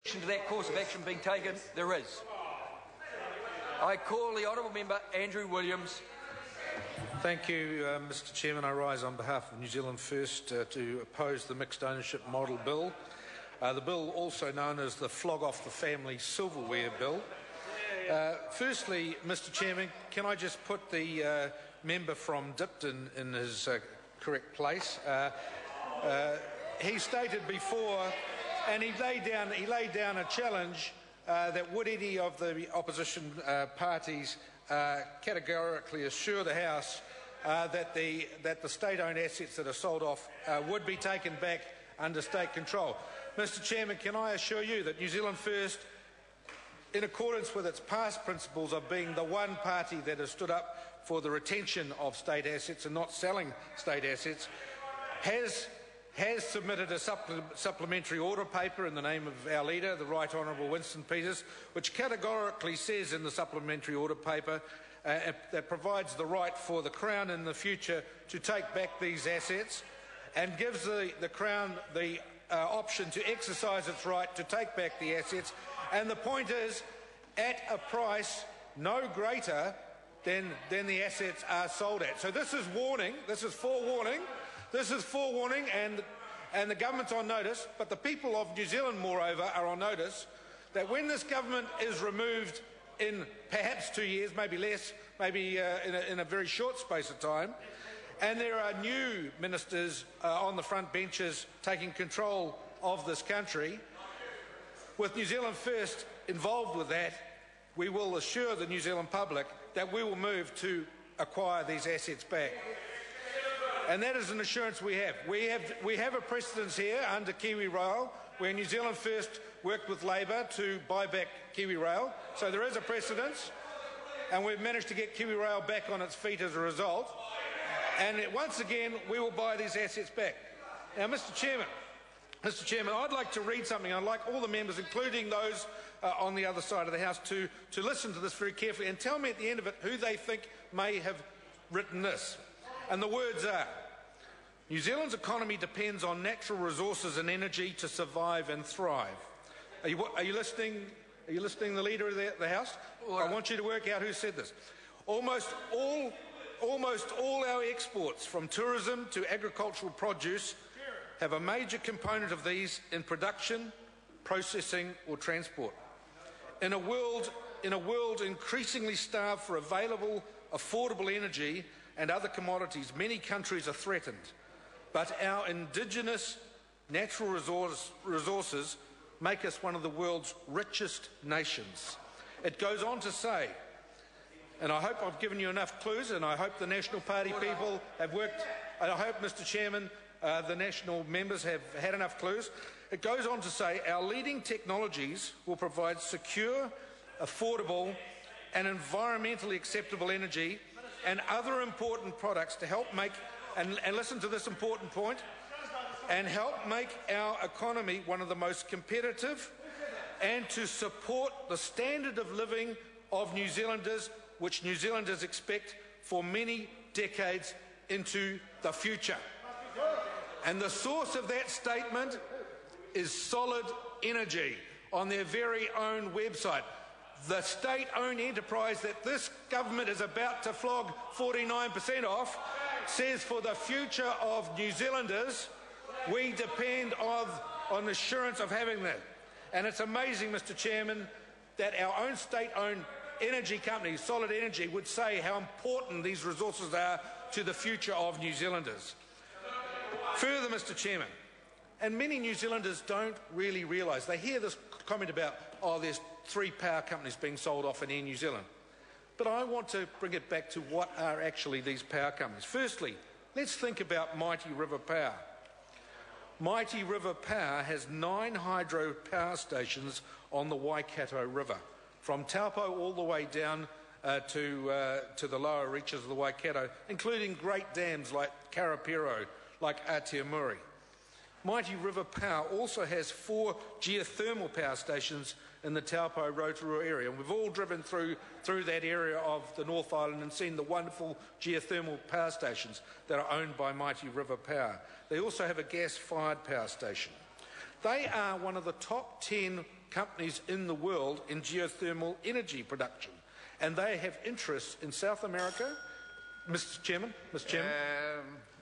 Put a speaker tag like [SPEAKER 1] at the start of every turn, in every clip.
[SPEAKER 1] To that course of action being taken, there is. I call the Honourable Member Andrew Williams.
[SPEAKER 2] Thank you, Mr Chairman. I rise on behalf of New Zealand First to oppose the Mixed Ownership Model Bill. The bill, also known as the Flog Off the Family Silverware Bill. Firstly, Mr Chairman, can I just put the member from Dipton in his correct place? He stated before, and he laid down a challenge that would any of the opposition parties categorically assure the House that the state-owned assets that are sold off would be taken back under state control. Mr Chairman, can I assure you that New Zealand First, in accordance with its past principles of being the one party that has stood up for the retention of state assets and not selling state assets, has submitted a supplementary order paper in the name of our leader, the Right Honourable Winston Peters, which categorically says in the supplementary order paper that provides the right for the Crown in the future to take back these assets and gives the Crown the option to exercise its right to take back the assets, and the point is at a price no greater than the assets are sold at. So this is warning, this is forewarning, and the government's on notice, but the people of New Zealand, moreover, are on notice that when this government is removed in perhaps 2 years, maybe less, maybe in a very short space of time, and there are new ministers on the front benches taking control of this country, with New Zealand First involved with that, we will assure the New Zealand public that we will move to acquire these assets back. And that is an assurance we have. We have a precedence here under Kiwi Rail, where New Zealand First worked with Labour to buy back Kiwi Rail. So there is a precedence, and we've managed to get Kiwi Rail back on its feet as a result. And once again, we will buy these assets back. Now, Mr Chairman, I'd like to read something. I'd like all the members, including those on the other side of the House, to listen to this very carefully and tell me at the end of it who they think may have written this. And the words are, New Zealand's economy depends on natural resources and energy to survive and thrive. Are you listening? Are you listening, the Leader of the House? I want you to work out who said this. Almost all our exports, from tourism to agricultural produce, have a major component of these in production, processing or transport. In a world increasingly starved for available, affordable energy and other commodities, many countries are threatened. But our indigenous natural resources make us one of the world's richest nations. It goes on to say, and I hope I've given you enough clues, and I hope the National Party people have worked, and I hope, Mr Chairman, the national members have had enough clues. It goes on to say our leading technologies will provide secure, affordable and environmentally acceptable energy and other important products to help make, and listen to this important point, and help make our economy one of the most competitive and to support the standard of living of New Zealanders, which New Zealanders expect for many decades into the future. And the source of that statement is Solid Energy on their very own website. The state-owned enterprise that this government is about to flog 49% off says for the future of New Zealanders, we depend on assurance of having that. And it's amazing, Mr Chairman, that our own state-owned energy company, Solid Energy, would say how important these resources are to the future of New Zealanders. Further, Mr Chairman, and many New Zealanders don't really realise, they hear this comment about, oh, there's 3 power companies being sold off in Air New Zealand. But I want to bring it back to what are actually these power companies. Firstly, let's think about Mighty River Power. Mighty River Power has 9 hydro power stations on the Waikato River, from Taupo all the way down to the lower reaches of the Waikato, including great dams like Karapiro, like Atiamuri. Mighty River Power also has 4 geothermal power stations in the Taupo Rotorua area, and we've all driven through that area of the North Island and seen the wonderful geothermal power stations that are owned by Mighty River Power. They also have a gas-fired power station. They are one of the top 10 companies in the world in geothermal energy production, and they have interests in South America, Mr. Chairman,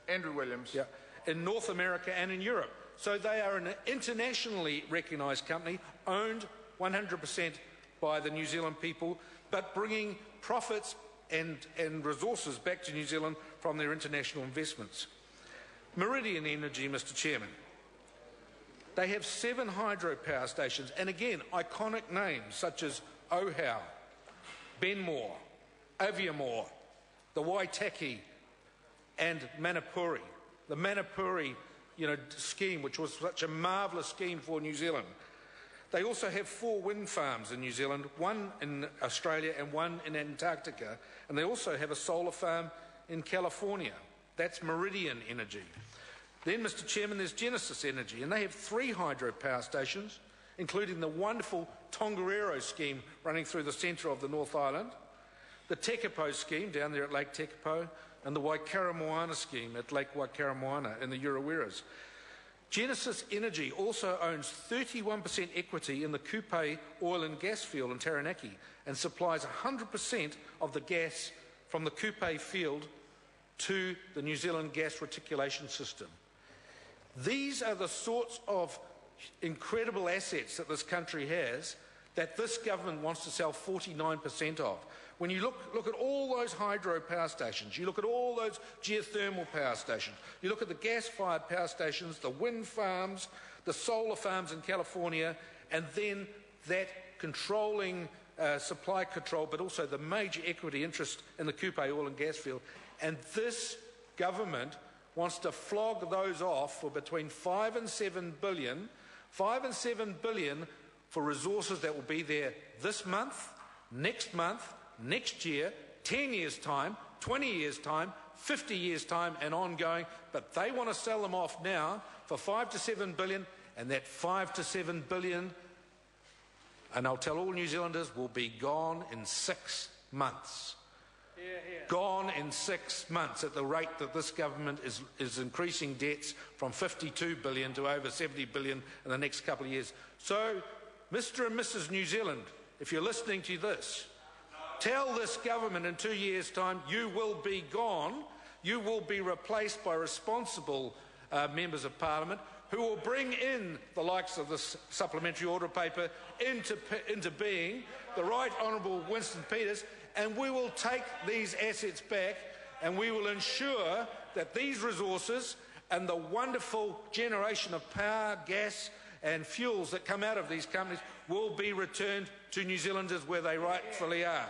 [SPEAKER 3] Andrew Williams.
[SPEAKER 2] Yeah, in North America and in Europe. So they are an internationally recognised company, owned 100% by the New Zealand people, but bringing profits and resources back to New Zealand from their international investments. Meridian Energy, Mr. Chairman. They have 7 hydropower stations, and again, iconic names such as Ohau, Benmore, Aviamore, the Waitaki, and Manapuri. The Manapuri, scheme, which was such a marvellous scheme for New Zealand. They also have 4 wind farms in New Zealand, 1 in Australia and 1 in Antarctica, and they also have a solar farm in California. That's Meridian Energy. Then, Mr. Chairman, there's Genesis Energy, and they have 3 hydropower stations, including the wonderful Tongariro scheme running through the centre of the North Island, the Tekapo scheme down there at Lake Tekapo, and the Waikaremoana scheme at Lake Waikaremoana in the Uraweras. Genesis Energy also owns 31% equity in the Kupe oil and gas field in Taranaki and supplies 100% of the gas from the Kupe field to the New Zealand gas reticulation system. These are the sorts of incredible assets that this country has that this government wants to sell 49% of. When you look at all those hydro power stations, you look at all those geothermal power stations, you look at the gas-fired power stations, the wind farms, the solar farms in California, and then that controlling supply control, but also the major equity interest in the Kupe oil and gas field. And this government wants to flog those off for between 5 and 7 billion, 5 and 7 billion for resources that will be there this month, next year, 10 years' time, 20 years' time, 50 years' time, and ongoing. But they want to sell them off now for 5 to 7 billion, and that 5 to 7 billion, and I'll tell all New Zealanders, will be gone in 6 months. Gone in 6 months at the rate that this government is increasing debts from 52 billion to over 70 billion in the next couple of years. So, Mr. and Mrs. New Zealand, if you're listening to this, tell this government in 2 years' time you will be gone. You will be replaced by responsible members of Parliament who will bring in the likes of this supplementary order paper into being, the Right Honourable Winston Peters, and we will take these assets back and we will ensure that these resources and the wonderful generation of power, gas and fuels that come out of these companies will be returned to New Zealanders where they rightfully are.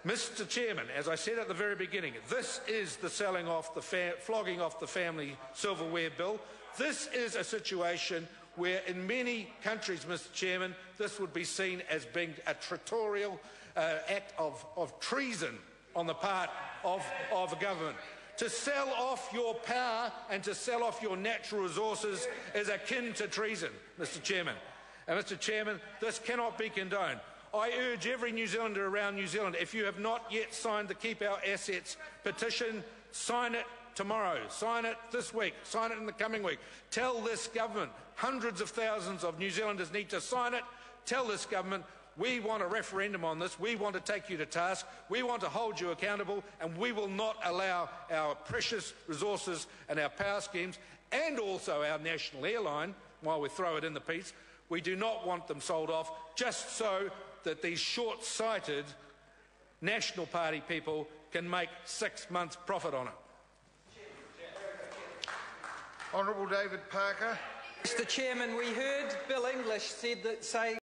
[SPEAKER 2] Mr. Chairman, as I said at the very beginning, this is the flogging off the family silverware bill. This is a situation where in many countries, Mr. Chairman, this would be seen as being a territorial act of treason on the part of a government. To sell off your power and to sell off your natural resources is akin to treason, Mr. Chairman. And Mr. Chairman, this cannot be condoned. I urge every New Zealander around New Zealand, if you have not yet signed the Keep Our Assets petition, sign it tomorrow, sign it this week, sign it in the coming week. Tell this government, hundreds of thousands of New Zealanders need to sign it. Tell this government, we want a referendum on this, we want to take you to task, we want to hold you accountable, and we will not allow our precious resources and our power schemes and also our national airline, while we throw it in the piece, we do not want them sold off just so that these short-sighted National Party people can make 6 months' profit on it.
[SPEAKER 3] Honourable David Parker.
[SPEAKER 4] Mr. Chairman, we heard Bill English say